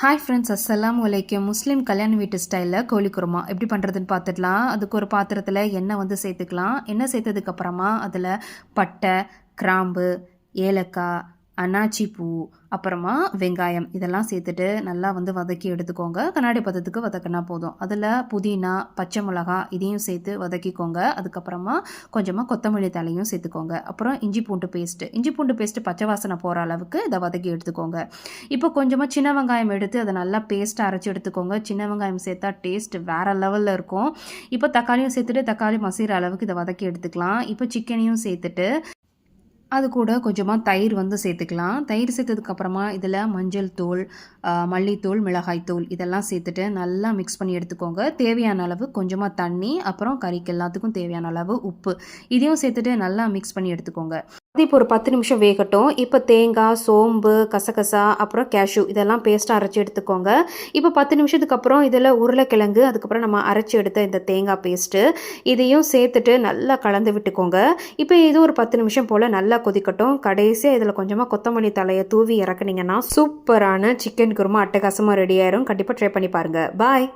Hi friends, அஸ்ஸலாமு அலைக்கும். முஸ்லீம் கல்யாண வீட்டு ஸ்டைலில் கோழி குருமா எப்படி பண்ணுறதுன்னு பார்த்துடலாம். அதுக்கு ஒரு பாத்திரத்தில் எண்ணெய் சேர்த்துக்கலாம். எண்ணெய் சேர்த்ததுக்கப்புறமா அதில் பட்டை, கிராம்பு, ஏலக்காய், அன்னாச்சி பூ, அப்புறமா வெங்காயம் இதெல்லாம் சேர்த்துட்டு நல்லா வதக்கி எடுத்துக்கோங்க. கண்ணாடி பதத்துக்கு வதக்கினா போதும். அதில் புதினா, பச்சை மிளகா இதையும் சேர்த்து வதக்கிக்கோங்க. அதுக்கப்புறமா கொஞ்சமாக கொத்தமல்லி தலையும் சேர்த்துக்கோங்க. அப்புறம் இஞ்சி பூண்டு பேஸ்ட்டு பச்சை வாசனை போகிற அளவுக்கு இதை வதக்கி எடுத்துக்கோங்க. இப்போ கொஞ்சமாக சின்ன வெங்காயம் எடுத்து அதை நல்லா பேஸ்ட்டாக அரைச்சி எடுத்துக்கோங்க. சின்ன வெங்காயம் சேர்த்தா டேஸ்ட் வேறு லெவலில் இருக்கும். இப்போ தக்காளியும் சேர்த்துட்டு தக்காளி மசிகிற அளவுக்கு இதை வதக்கி எடுத்துக்கலாம். இப்போ சிக்கனையும் சேர்த்துட்டு அது கூட கொஞ்சமாக தயிர் சேர்த்துக்கலாம். தயிர் சேர்த்ததுக்கப்புறமா இதில் மஞ்சள் தூள், மல்லித்தூள், மிளகாய் தூள் இதெல்லாம் சேர்த்துட்டு நல்லா மிக்ஸ் பண்ணி எடுத்துக்கோங்க. தேவையான அளவு கொஞ்சமாக தண்ணி, அப்புறம் கறிக்கு எல்லாத்துக்கும் தேவையான அளவு உப்பு இதையும் சேர்த்துட்டு நல்லா மிக்ஸ் பண்ணி எடுத்துக்கோங்க. அது இப்போ ஒரு 10 நிமிஷம் வேகட்டும். இப்போ தேங்காய், சோம்பு, கசகசா, அப்புறம் கேஷ்யூ இதெல்லாம் பேஸ்ட்டாக அரைச்சி எடுத்துக்கோங்க. இப்போ 10 நிமிஷத்துக்கு அப்புறம் இதில் உருளைக்கிழங்கு, அதுக்கப்புறம் நம்ம அரைச்சி எடுத்த இந்த தேங்காய் பேஸ்ட்டு இதையும் சேர்த்துட்டு நல்லா கலந்து விட்டுக்கோங்க. இப்போ இது ஒரு 10 நிமிஷம் போல் நல்லா கொதிக்கட்டும். கடைசியாக இதில் கொஞ்சமாக கொத்தமல்லி தலையை தூவி இறக்குனீங்கன்னா சூப்பரான சிக்கன் குருமா அட்டகாசமாக ரெடி ஆயிரும். கண்டிப்பாக ட்ரை பண்ணி பாருங்கள். பாய்.